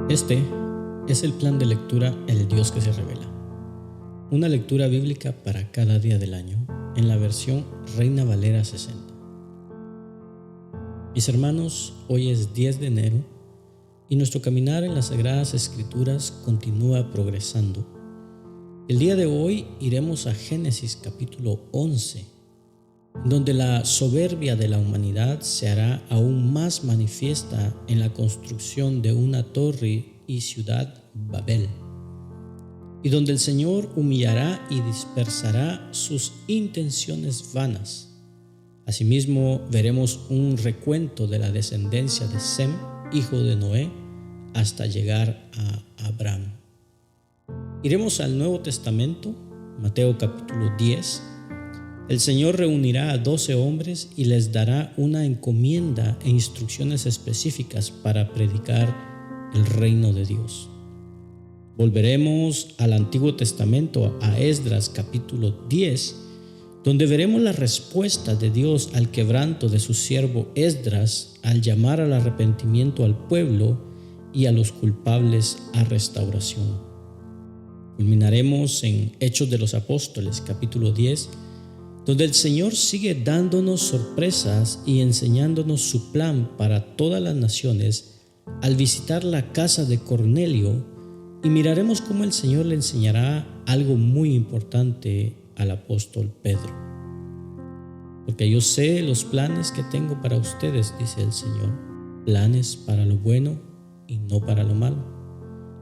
Este es el plan de lectura El Dios que se revela. Una lectura bíblica para cada día del año en la versión Reina Valera 60. Mis hermanos, hoy es 10 de enero y nuestro caminar en las Sagradas Escrituras continúa progresando. El día de hoy iremos a Génesis capítulo 11, donde la soberbia de la humanidad se hará aún más manifiesta en la construcción de una torre y ciudad Babel, y donde el Señor humillará y dispersará sus intenciones vanas. Asimismo, veremos un recuento de la descendencia de Sem, hijo de Noé, hasta llegar a Abraham. Iremos al Nuevo Testamento, Mateo capítulo 10. El Señor reunirá a 12 hombres y les dará una encomienda e instrucciones específicas para predicar el reino de Dios. Volveremos al Antiguo Testamento, a Esdras capítulo 10, donde veremos la respuesta de Dios al quebranto de su siervo Esdras al llamar al arrepentimiento al pueblo y a los culpables a restauración. Culminaremos en Hechos de los Apóstoles capítulo 10, donde el Señor sigue dándonos sorpresas y enseñándonos su plan para todas las naciones al visitar la casa de Cornelio, y miraremos cómo el Señor le enseñará algo muy importante al apóstol Pedro. Porque yo sé los planes que tengo para ustedes, dice el Señor, planes para lo bueno y no para lo malo,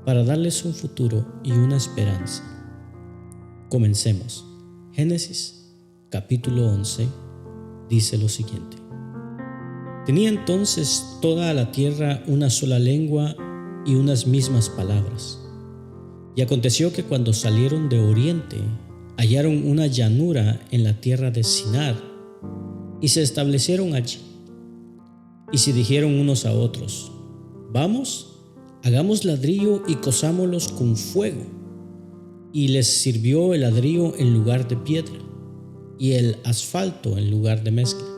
para darles un futuro y una esperanza. Comencemos. Génesis capítulo 11 dice lo siguiente: Tenía entonces toda la tierra una sola lengua y unas mismas palabras. Y aconteció que cuando salieron de oriente, hallaron una llanura en la tierra de Sinar, y se establecieron allí. Y se dijeron unos a otros: Vamos, hagamos ladrillo y cosámoslos con fuego. Y les sirvió el ladrillo en lugar de piedra, y el asfalto en lugar de mezcla.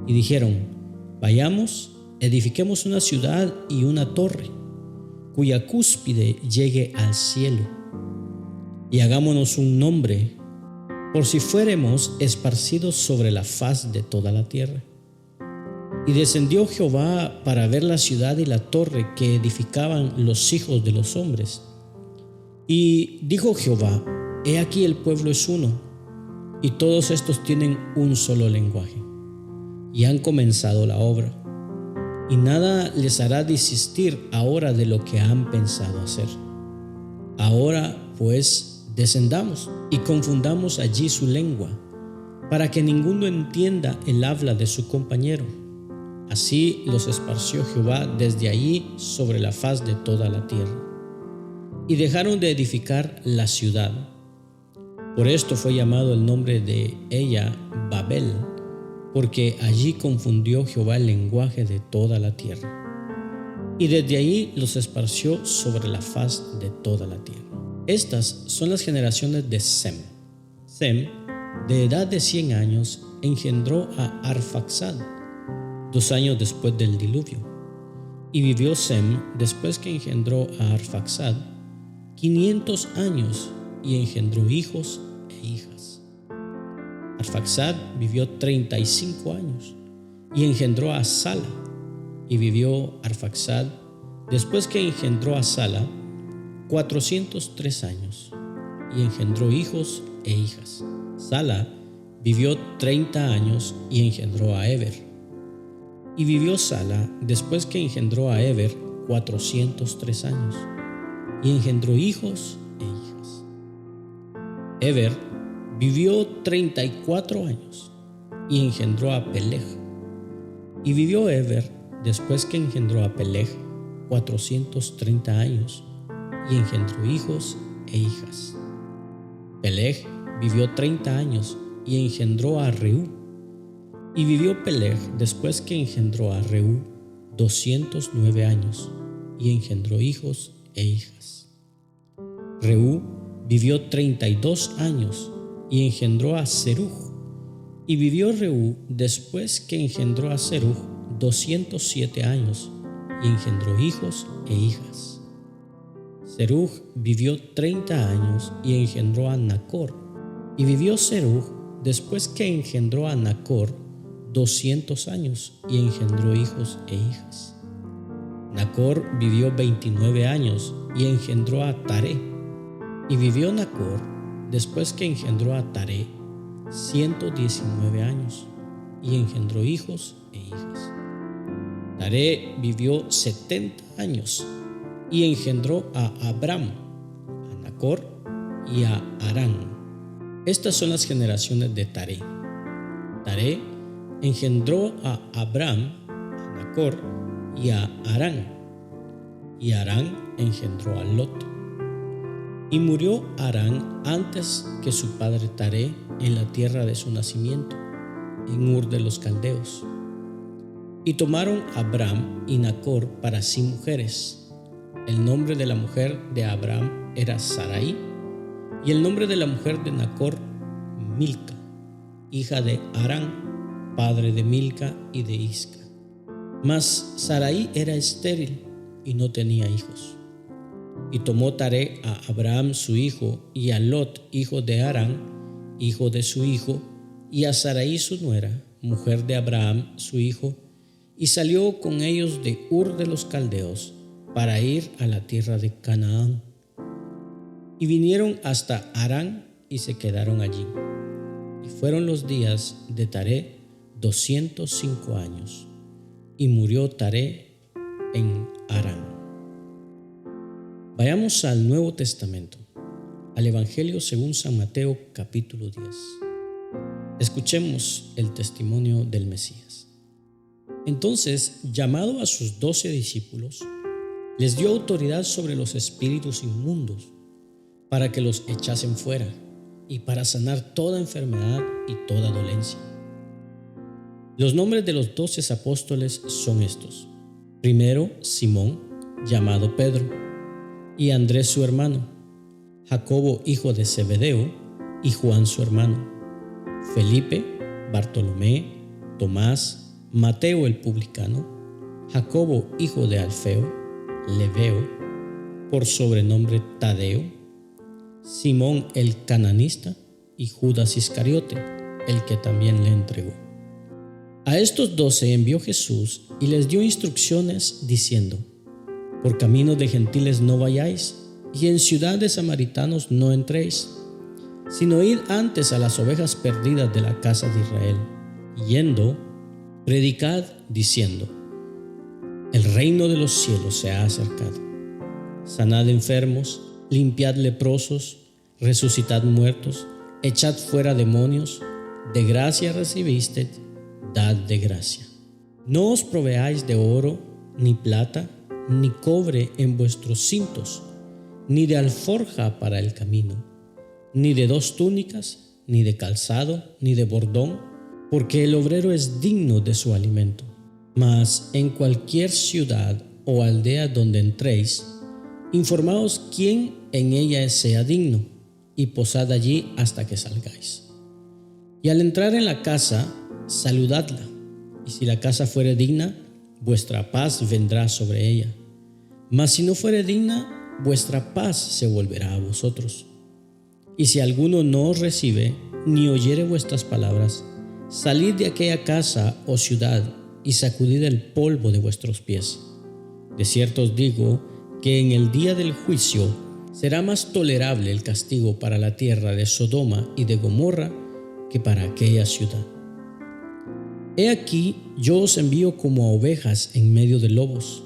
Y dijeron: Vayamos, edifiquemos una ciudad y una torre, cuya cúspide llegue al cielo, y hagámonos un nombre, por si fuéremos esparcidos sobre la faz de toda la tierra. Y descendió Jehová para ver la ciudad y la torre que edificaban los hijos de los hombres. Y dijo Jehová: He aquí el pueblo es uno, y todos estos tienen un solo lenguaje, y han comenzado la obra, y nada les hará desistir ahora de lo que han pensado hacer. Ahora pues descendamos y confundamos allí su lengua, para que ninguno entienda el habla de su compañero. Así los esparció Jehová desde allí sobre la faz de toda la tierra, y dejaron de edificar la ciudad. Por esto fue llamado el nombre de ella Babel, porque allí confundió Jehová el lenguaje de toda la tierra. Y desde allí los esparció sobre la faz de toda la tierra. Estas son las generaciones de Sem. Sem, de edad de 100 años, engendró a Arfaxad 2 años después del diluvio. Y vivió Sem, después que engendró a Arfaxad, 500 años, y engendró hijos e hijas. Arfaxad vivió 35 años y engendró a Sala. Y vivió Arfaxad, después que engendró a Sala, 403 años y engendró hijos e hijas. Sala vivió 30 años y engendró a Eber. Y vivió Sala, después que engendró a Eber, 403 años y engendró hijos e hijas. Eber vivió 34 años y engendró a Peleg. Y vivió Eber, después que engendró a Peleg, 430 años y engendró hijos e hijas. Peleg vivió 30 años y engendró a Reú. Y vivió Peleg, después que engendró a Reú, 209 años y engendró hijos e hijas. Reú vivió 32 años y engendró a Serug. Y vivió Reú, después que engendró a Serug, 207 años y engendró hijos e hijas. Serug vivió 30 años y engendró a Nacor. Y vivió Serug, después que engendró a Nacor, 200 años y engendró hijos e hijas. Nacor vivió 29 años y engendró a Taré. Y vivió Nacor, después que engendró a Taré, 119 años y engendró hijos e hijas. Taré vivió 70 años y engendró a Abram, a Nacor y a Harán. Estas son las generaciones de Taré. Taré engendró a Abram, a Nacor y a Harán. Y Harán engendró a Lot. Y murió Harán antes que su padre Taré en la tierra de su nacimiento, en Ur de los Caldeos. Y tomaron Abram y Nacor para sí mujeres. El nombre de la mujer de Abram era Sarai, y el nombre de la mujer de Nacor, Milca, hija de Harán, padre de Milca y de Isca. Mas Sarai era estéril y no tenía hijos. Y tomó Taré a Abraham su hijo, y a Lot, hijo de Harán, hijo de su hijo, y a Sarai su nuera, mujer de Abraham su hijo, y salió con ellos de Ur de los Caldeos para ir a la tierra de Canaán. Y vinieron hasta Harán y se quedaron allí. Y fueron los días de Taré 205 años, y murió Taré en Harán. Vayamos al Nuevo Testamento, al Evangelio según San Mateo capítulo 10. Escuchemos el testimonio del Mesías. Entonces, llamado a sus 12 discípulos, les dio autoridad sobre los espíritus inmundos, para que los echasen fuera y para sanar toda enfermedad y toda dolencia. Los nombres de los 12 apóstoles son estos: primero, Simón, llamado Pedro, y Andrés su hermano, Jacobo hijo de Zebedeo y Juan su hermano, Felipe, Bartolomé, Tomás, Mateo el publicano, Jacobo hijo de Alfeo, Lebeo, por sobrenombre Tadeo, Simón el cananista y Judas Iscariote, el que también le entregó. A estos 12 envió Jesús y les dio instrucciones diciendo: por caminos de gentiles no vayáis, y en ciudad de samaritanos no entréis, sino id antes a las ovejas perdidas de la casa de Israel. Yendo, predicad diciendo: el reino de los cielos se ha acercado. Sanad enfermos, limpiad leprosos, resucitad muertos, echad fuera demonios. De gracia recibiste, dad de gracia. No os proveáis de oro, ni plata, ni cobre en vuestros cintos, ni de alforja para el camino, ni de 2 túnicas, ni de calzado, ni de bordón, porque el obrero es digno de su alimento. Mas en cualquier ciudad o aldea donde entréis, informaos quién en ella sea digno, y posad allí hasta que salgáis. Y al entrar en la casa, saludadla, y si la casa fuere digna, vuestra paz vendrá sobre ella. Mas si no fuere digna, vuestra paz se volverá a vosotros. Y si alguno no os recibe, ni oyere vuestras palabras, salid de aquella casa o ciudad y sacudid el polvo de vuestros pies. De cierto os digo que en el día del juicio será más tolerable el castigo para la tierra de Sodoma y de Gomorra que para aquella ciudad. He aquí, yo os envío como a ovejas en medio de lobos.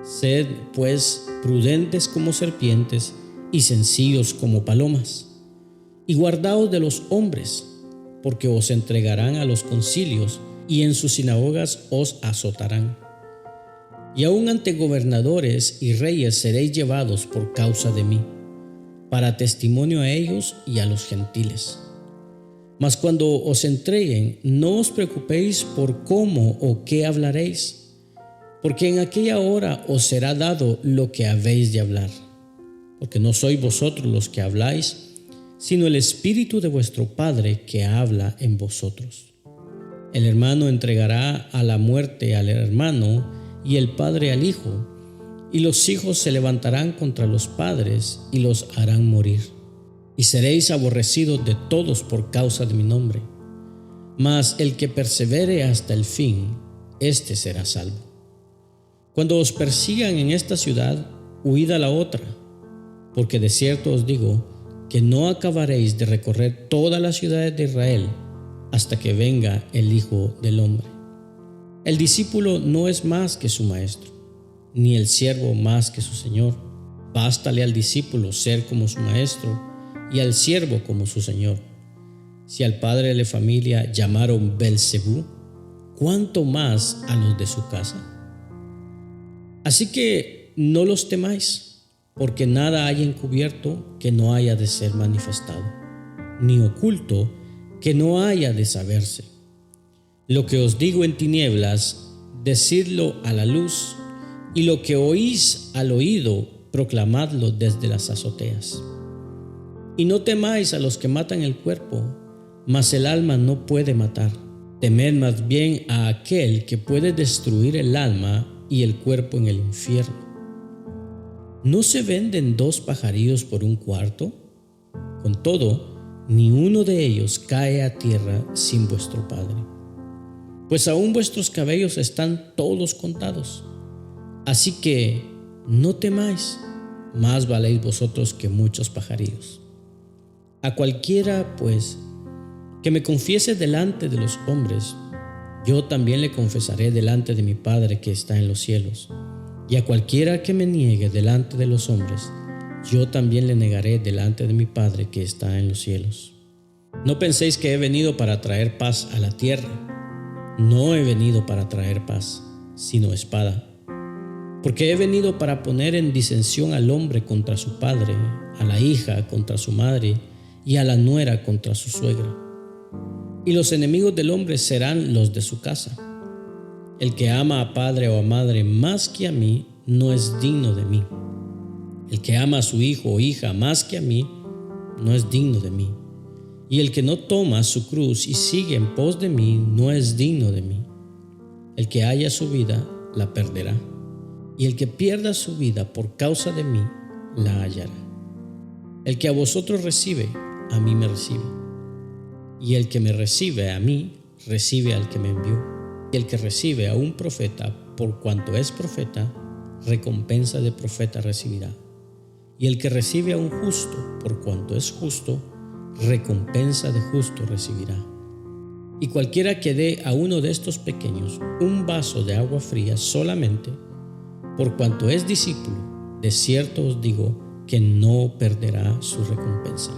Sed, pues, prudentes como serpientes y sencillos como palomas. Y guardaos de los hombres, porque os entregarán a los concilios y en sus sinagogas os azotarán. Y aun ante gobernadores y reyes seréis llevados por causa de mí, para testimonio a ellos y a los gentiles. Mas cuando os entreguen, no os preocupéis por cómo o qué hablaréis, porque en aquella hora os será dado lo que habéis de hablar, porque no sois vosotros los que habláis, sino el Espíritu de vuestro Padre que habla en vosotros. El hermano entregará a la muerte al hermano, y el padre al hijo, y los hijos se levantarán contra los padres y los harán morir. Y seréis aborrecidos de todos por causa de mi nombre. Mas el que persevere hasta el fin, éste será salvo. Cuando os persigan en esta ciudad, huid a la otra, porque de cierto os digo que no acabaréis de recorrer todas las ciudades de Israel hasta que venga el Hijo del Hombre. El discípulo no es más que su maestro, ni el siervo más que su señor. Bástale al discípulo ser como su maestro y al siervo como su señor. Si al padre de la familia llamaron Belcebú, ¿cuánto más a los de su casa? Así que no los temáis, porque nada hay encubierto que no haya de ser manifestado, ni oculto que no haya de saberse. Lo que os digo en tinieblas, decidlo a la luz, y lo que oís al oído, proclamadlo desde las azoteas. Y no temáis a los que matan el cuerpo, mas el alma no puede matar. Temed más bien a aquel que puede destruir el alma y el cuerpo en el infierno. ¿No se venden 2 pajarillos por un cuarto? Con todo, ni uno de ellos cae a tierra sin vuestro Padre. Pues aún vuestros cabellos están todos contados. Así que no temáis, más valéis vosotros que muchos pajarillos. A cualquiera, pues, que me confiese delante de los hombres, yo también le confesaré delante de mi Padre que está en los cielos. Y a cualquiera que me niegue delante de los hombres, yo también le negaré delante de mi Padre que está en los cielos. No penséis que he venido para traer paz a la tierra. No he venido para traer paz, sino espada. Porque he venido para poner en disensión al hombre contra su padre, a la hija contra su madre y a la nuera contra su suegra. Y los enemigos del hombre serán los de su casa. El que ama a padre o a madre más que a mí, no es digno de mí. El que ama a su hijo o hija más que a mí, no es digno de mí. Y el que no toma su cruz y sigue en pos de mí, no es digno de mí. El que haya su vida, la perderá. Y el que pierda su vida por causa de mí, la hallará. El que a vosotros recibe, a mí me recibe. Y el que me recibe a mí, recibe al que me envió. Y el que recibe a un profeta, por cuanto es profeta, recompensa de profeta recibirá. Y el que recibe a un justo, por cuanto es justo, recompensa de justo recibirá. Y cualquiera que dé a uno de estos pequeños un vaso de agua fría solamente, por cuanto es discípulo, de cierto os digo que no perderá su recompensa.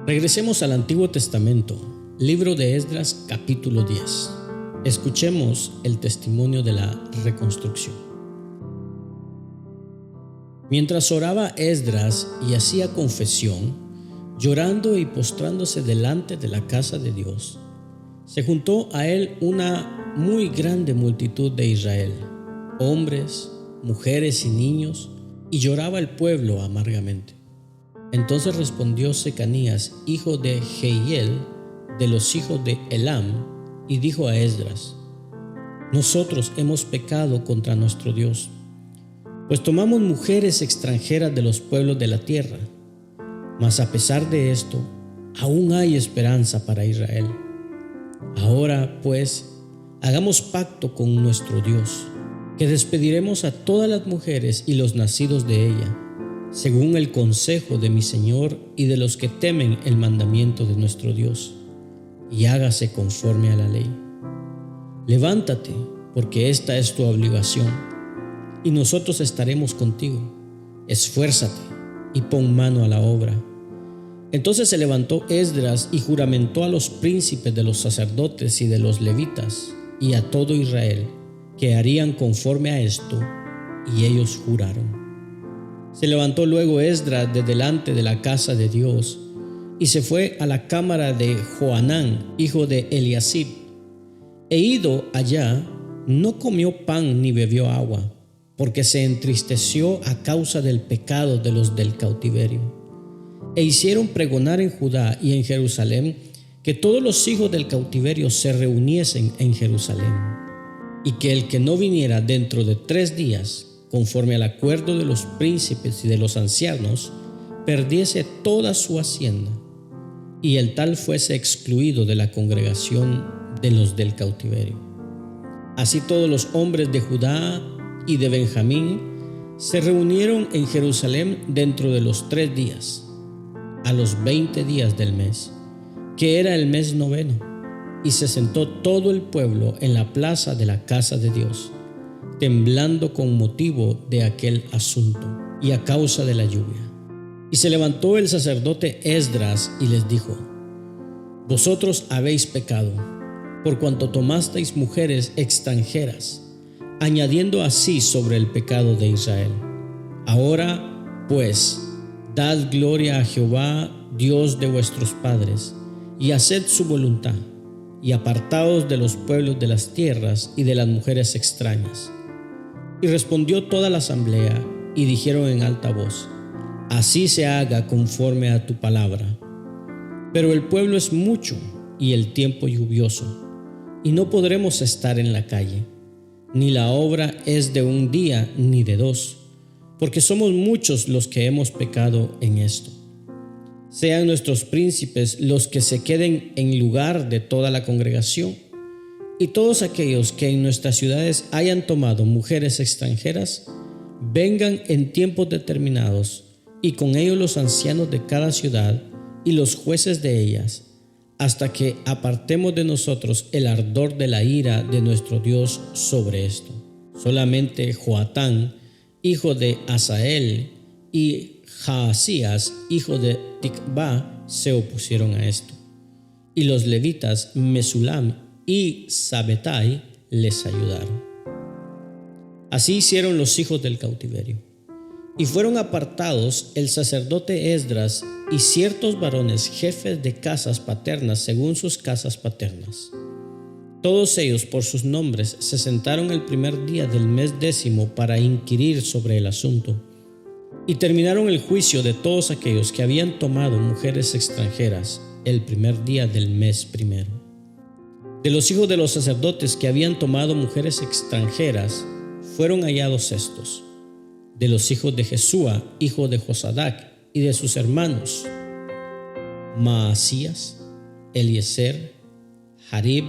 Regresemos al Antiguo Testamento, libro de Esdras, capítulo 10. Escuchemos el testimonio de la reconstrucción. Mientras oraba Esdras y hacía confesión, llorando y postrándose delante de la casa de Dios, se juntó a él una muy grande multitud de Israel, hombres, mujeres y niños, y lloraba el pueblo amargamente. Entonces respondió Secanías, hijo de Jehiel, de los hijos de Elam, y dijo a Esdras: nosotros hemos pecado contra nuestro Dios, pues tomamos mujeres extranjeras de los pueblos de la tierra. Mas a pesar de esto, aún hay esperanza para Israel. Ahora, pues, hagamos pacto con nuestro Dios, que despediremos a todas las mujeres y los nacidos de ella, según el consejo de mi Señor y de los que temen el mandamiento de nuestro Dios, y hágase conforme a la ley. Levántate, porque esta es tu obligación, y nosotros estaremos contigo. Esfuérzate y pon mano a la obra. Entonces se levantó Esdras y juramentó a los príncipes de los sacerdotes y de los levitas y a todo Israel que harían conforme a esto, y ellos juraron. Se levantó luego Esdras de delante de la casa de Dios y se fue a la cámara de Johanán, hijo de Eliasib. E ido allá, no comió pan ni bebió agua, porque se entristeció a causa del pecado de los del cautiverio. E hicieron pregonar en Judá y en Jerusalén que todos los hijos del cautiverio se reuniesen en Jerusalén. y que el que no viniera dentro de 3 días, conforme al acuerdo de los príncipes y de los ancianos, perdiese toda su hacienda, y el tal fuese excluido de la congregación de los del cautiverio. Así todos los hombres de Judá y de Benjamín se reunieron en Jerusalén dentro de los 3 días, a los 20 días del mes, que era el mes noveno, y se sentó todo el pueblo en la plaza de la casa de Dios, temblando con motivo de aquel asunto y a causa de la lluvia. Y se levantó el sacerdote Esdras y les dijo: Vosotros habéis pecado, por cuanto tomasteis mujeres extranjeras, añadiendo así sobre el pecado de Israel. Ahora, pues, dad gloria a Jehová, Dios de vuestros padres, y haced su voluntad, y apartaos de los pueblos de las tierras y de las mujeres extrañas. Y respondió toda la asamblea, y dijeron en alta voz: Así se haga conforme a tu palabra. Pero el pueblo es mucho, y el tiempo lluvioso, y no podremos estar en la calle, ni la obra es de un día ni de 2, porque somos muchos los que hemos pecado en esto. Sean nuestros príncipes los que se queden en lugar de toda la congregación, y todos aquellos que en nuestras ciudades hayan tomado mujeres extranjeras, vengan en tiempos determinados, y con ellos los ancianos de cada ciudad y los jueces de ellas, hasta que apartemos de nosotros el ardor de la ira de nuestro Dios sobre esto. Solamente Joatán, hijo de Asael, y Jaasías, hijo de Tikvá, se opusieron a esto. Y los levitas Mesulam y Sabetai les ayudaron. Así hicieron los hijos del cautiverio. Y fueron apartados el sacerdote Esdras y ciertos varones jefes de casas paternas según sus casas paternas. Todos ellos por sus nombres se sentaron el primer día del mes 10 para inquirir sobre el asunto, y terminaron el juicio de todos aquellos que habían tomado mujeres extranjeras el primer día del mes primero. De los hijos de los sacerdotes que habían tomado mujeres extranjeras fueron hallados estos: de los hijos de Jesúa, hijo de Josadac, y de sus hermanos Maasías, Eliezer, Jarib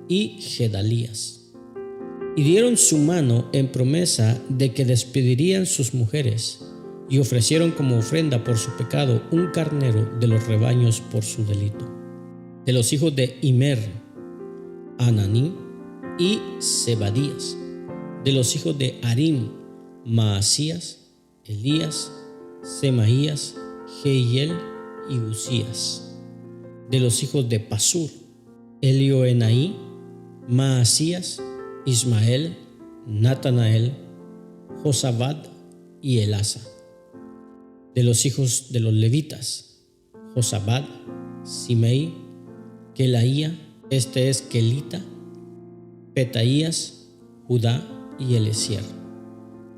y Gedalías. Y dieron su mano en promesa de que despedirían sus mujeres, y ofrecieron como ofrenda por su pecado un carnero de los rebaños por su delito. De los hijos de Immer, Ananí y Zebadías. De los hijos de Harim, Maasías, Elías, Semaías, Jehiel y Uzías. De los hijos de Pasur, Elioenai, Maasías, Ismael, Natanael, Josabad y Elasa. De los hijos de los levitas, Josabad, Simei, Kelaía, este es Kelita, Petaías, Judá y Eliezer.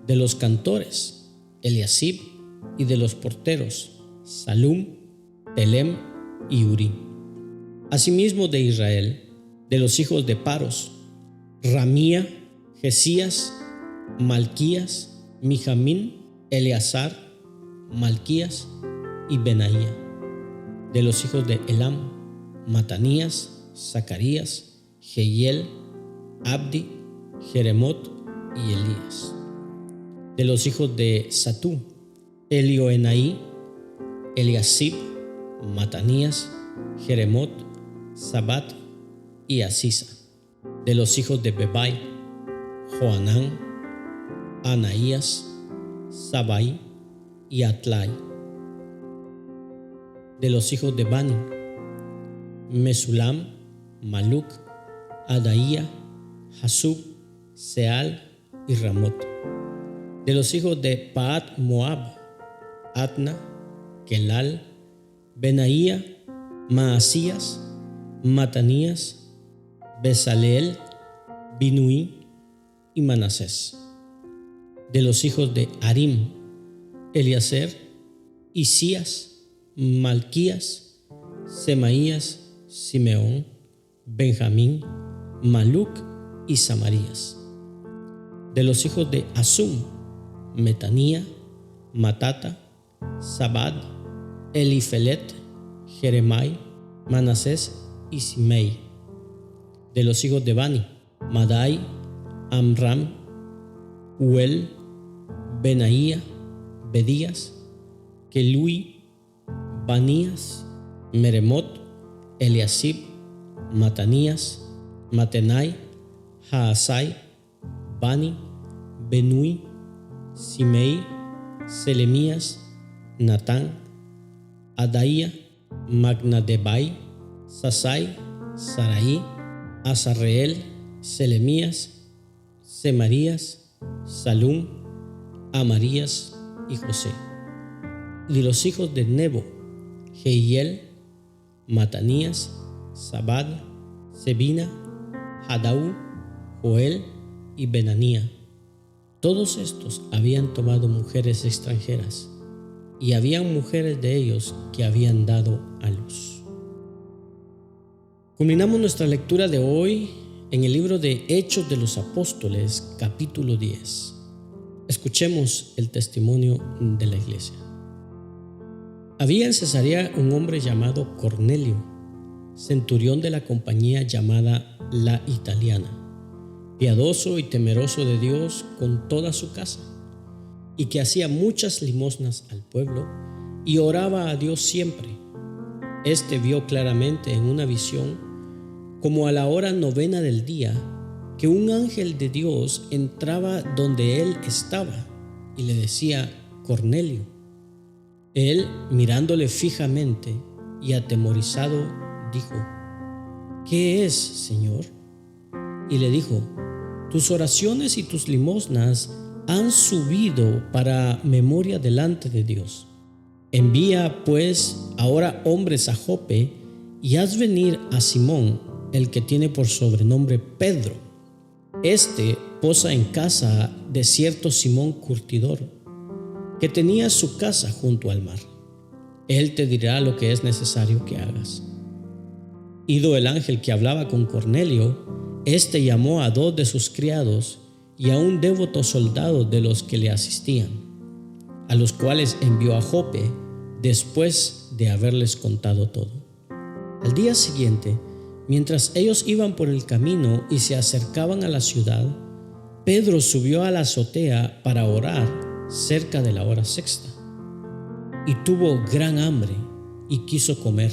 De los cantores, Eliasib, y de los porteros, Salum, Telem y Uri. Asimismo de Israel, de los hijos de Paros, Ramía, Jesías, Malquías, Mijamín, Eleazar, Malquías y Benaía. De los hijos de Elam, Matanías, Zacarías, Jehiel, Abdi, Jeremot y Elías. De los hijos de Satú, Elioenai, Eliasib, Matanías, Jeremot, Sabat y Asisa. De los hijos de Bebai, Joanán, Anaías, Sabai y Atlai. De los hijos de Bani, Mesulam, Maluc, Adaía, Hasub, Seal y Ramot. De los hijos de Paat Moab, Atna, Kelal, Benaía, Maasías, Matanías, Besaleel, Binui y Manasés. De los hijos de Harim, Eliezer, Isías, Malquías, Semaías, Simeón, Benjamín, Maluc y Samarías. De los hijos de Hasum: Metanía, Matata, Zabad, Elifelet, Jeremai, Manasés y Simei. De los hijos de Bani: Madai, Amram, Uel, Benaía, Bedías, Kelui, Banías, Meremot, Eliasib, Matanías, Matenai, Haasai, Bani, Benui, Simei, Selemías, Natán, Adaía, Magnadebai, Sasai, Sarai, Azarreel, Selemías, Semarías, Salum, Amarías y José. De los hijos de Nebo: Jehiel, Matanías, Zabad, Sebina, Hadaú, Joel y Benanía. Todos estos habían tomado mujeres extranjeras, y habían mujeres de ellos que habían dado a luz. Culminamos nuestra lectura de hoy en el libro de Hechos de los Apóstoles, capítulo 10. Escuchemos el testimonio de la iglesia. Había en Cesarea un hombre llamado Cornelio, centurión de la compañía llamada La Italiana, piadoso y temeroso de Dios con toda su casa, y que hacía muchas limosnas al pueblo y oraba a Dios siempre. Este vio claramente en una visión, como a la hora 9 del día, que un ángel de Dios entraba donde él estaba y le decía: Cornelio. Él, mirándole fijamente y atemorizado, dijo: ¿Qué es, Señor? Y le dijo: tus oraciones y tus limosnas han subido para memoria delante de Dios. Envía pues ahora hombres a Jope y haz venir a Simón, el que tiene por sobrenombre Pedro. Este posa en casa de cierto Simón curtidor, que tenía su casa junto al mar. Él te dirá lo que es necesario que hagas. Ido el ángel que hablaba con Cornelio, éste llamó a 2 de sus criados y a un devoto soldado de los que le asistían, a los cuales envió a Jope después de haberles contado todo. Al día siguiente, mientras ellos iban por el camino y se acercaban a la ciudad, Pedro subió a la azotea para orar cerca de la hora sexta, y tuvo gran hambre y quiso comer.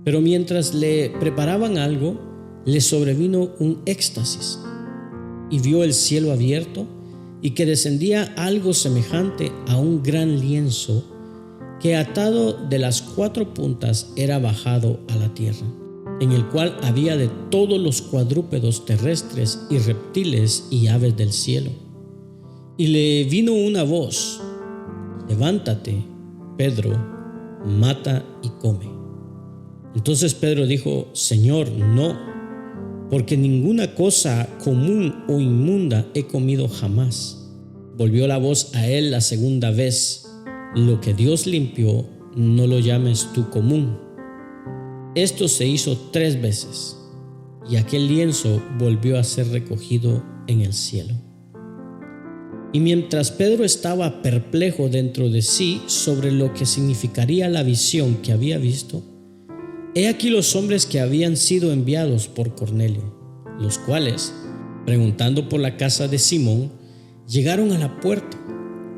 Pero mientras le preparaban algo, le sobrevino un éxtasis, y vio el cielo abierto y que descendía algo semejante a un gran lienzo que, atado de las 4 puntas, era bajado a la tierra, en el cual había de todos los cuadrúpedos terrestres y reptiles y aves del cielo. Y le vino una voz: levántate, Pedro, mata y come. Entonces Pedro dijo: Señor, no, porque ninguna cosa común o inmunda he comido jamás. Volvió la voz a él la segunda vez: lo que Dios limpió, no lo llames tú común. Esto se hizo 3 veces, y aquel lienzo volvió a ser recogido en el cielo. Y mientras Pedro estaba perplejo dentro de sí sobre lo que significaría la visión que había visto, he aquí los hombres que habían sido enviados por Cornelio, los cuales, preguntando por la casa de Simón, llegaron a la puerta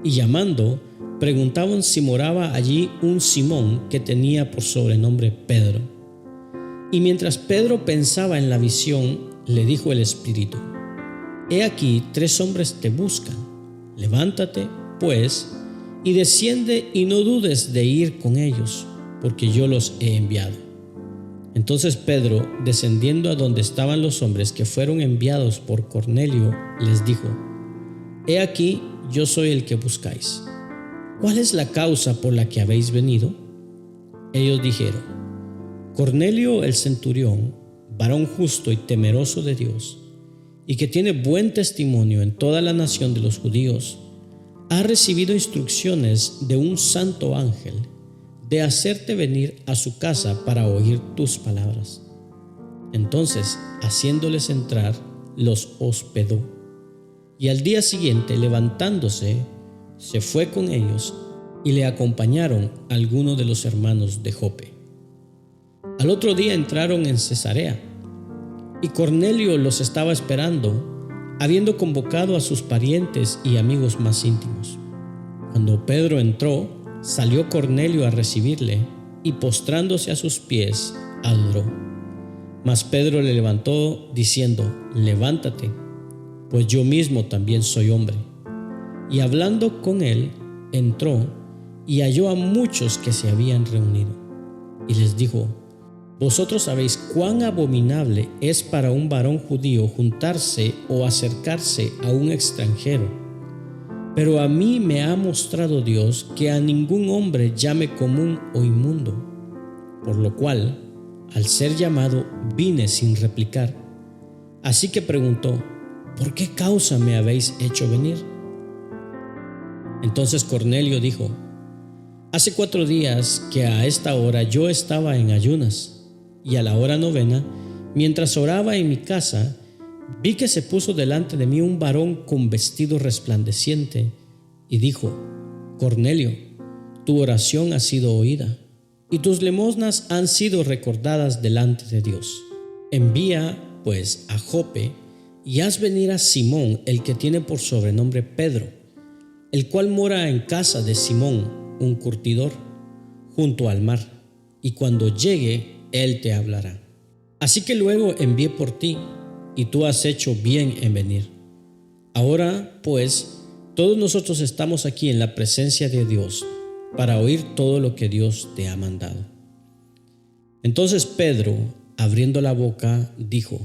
y, llamando, preguntaban si moraba allí un Simón que tenía por sobrenombre Pedro. Y mientras Pedro pensaba en la visión, le dijo el Espíritu: He aquí 3 hombres te buscan. Levántate, pues, y desciende y no dudes de ir con ellos, porque yo los he enviado. Entonces Pedro, descendiendo a donde estaban los hombres que fueron enviados por Cornelio, les dijo: He aquí, yo soy el que buscáis. ¿Cuál es la causa por la que habéis venido? Ellos dijeron: Cornelio el centurión, varón justo y temeroso de Dios, y que tiene buen testimonio en toda la nación de los judíos, ha recibido instrucciones de un santo ángel de hacerte venir a su casa para oír tus palabras. Entonces, haciéndoles entrar, los hospedó. Y al día siguiente, levantándose, se fue con ellos y le acompañaron algunos de los hermanos de Jope. Al otro día entraron en Cesarea y Cornelio los estaba esperando, habiendo convocado a sus parientes y amigos más íntimos. Cuando Pedro entró, salió Cornelio a recibirle y postrándose a sus pies, adoró. Mas Pedro le levantó diciendo: levántate, pues yo mismo también soy hombre. Y hablando con él, entró y halló a muchos que se habían reunido. Y les dijo: vosotros sabéis cuán abominable es para un varón judío juntarse o acercarse a un extranjero. Pero a mí me ha mostrado Dios que a ningún hombre llame común o inmundo. Por lo cual, al ser llamado, vine sin replicar. Así que preguntó: ¿por qué causa me habéis hecho venir? Entonces Cornelio dijo: hace 4 días que a esta hora yo estaba en ayunas, y a la hora 9, mientras oraba en mi casa, vi que se puso delante de mí un varón con vestido resplandeciente, y dijo: Cornelio, tu oración ha sido oída, y tus limosnas han sido recordadas delante de Dios. Envía, pues, a Jope, y haz venir a Simón, el que tiene por sobrenombre Pedro, el cual mora en casa de Simón, un curtidor, junto al mar, y cuando llegue, él te hablará. Así que luego envié por ti, y tú has hecho bien en venir. Ahora, pues, todos nosotros estamos aquí en la presencia de Dios para oír todo lo que Dios te ha mandado. Entonces Pedro, abriendo la boca, dijo: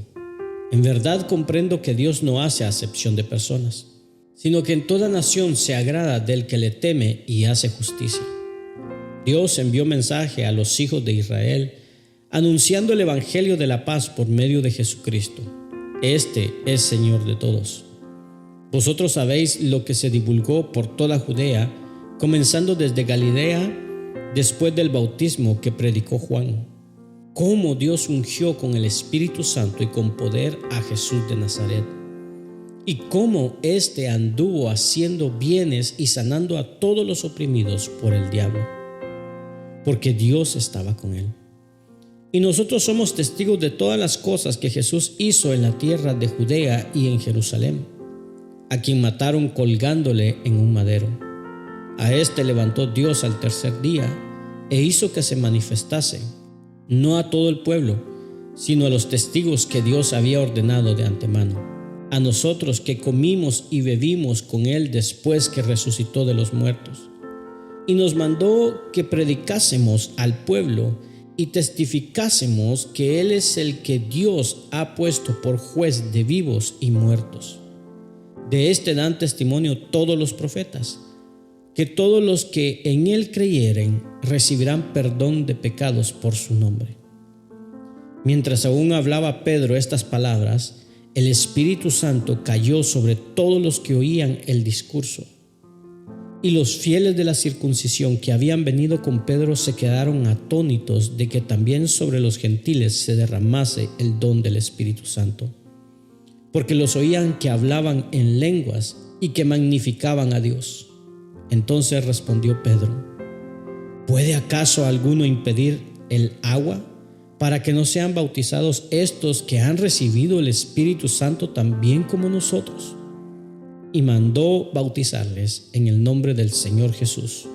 en verdad comprendo que Dios no hace acepción de personas, sino que en toda nación se agrada del que le teme y hace justicia. Dios envió mensaje a los hijos de Israel, anunciando el evangelio de la paz por medio de Jesucristo. Este es Señor de todos. Vosotros sabéis lo que se divulgó por toda Judea, comenzando desde Galilea, después del bautismo que predicó Juan, cómo Dios ungió con el Espíritu Santo y con poder a Jesús de Nazaret, y cómo éste anduvo haciendo bienes y sanando a todos los oprimidos por el diablo, porque Dios estaba con él. Y nosotros somos testigos de todas las cosas que Jesús hizo en la tierra de Judea y en Jerusalén, a quien mataron colgándole en un madero. A éste levantó Dios al tercer día e hizo que se manifestase, no a todo el pueblo, sino a los testigos que Dios había ordenado de antemano, a nosotros que comimos y bebimos con él después que resucitó de los muertos. Y nos mandó que predicásemos al pueblo y testificásemos que él es el que Dios ha puesto por juez de vivos y muertos. De este dan testimonio todos los profetas, que todos los que en él creyeren recibirán perdón de pecados por su nombre. Mientras aún hablaba Pedro estas palabras, el Espíritu Santo cayó sobre todos los que oían el discurso. Y los fieles de la circuncisión que habían venido con Pedro se quedaron atónitos de que también sobre los gentiles se derramase el don del Espíritu Santo, porque los oían que hablaban en lenguas y que magnificaban a Dios. Entonces respondió Pedro: ¿puede acaso alguno impedir el agua para que no sean bautizados estos que han recibido el Espíritu Santo también como nosotros? Y mandó bautizarles en el nombre del Señor Jesús.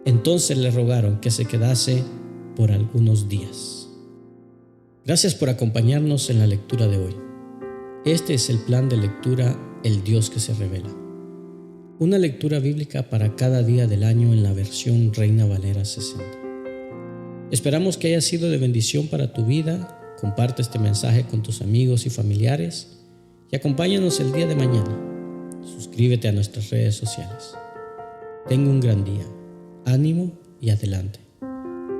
Entonces le rogaron que se quedase por algunos días. Gracias por acompañarnos en la lectura de hoy. Este es el plan de lectura El Dios que se revela. Una lectura bíblica para cada día del año en la versión Reina Valera 60. Esperamos que haya sido de bendición para tu vida. Comparte este mensaje con tus amigos y familiares y acompáñanos el día de mañana. Suscríbete a nuestras redes sociales. Tenga un gran día, ánimo y adelante.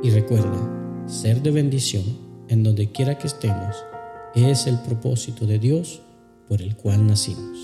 Y recuerda, ser de bendición en donde quiera que estemos es el propósito de Dios por el cual nacimos.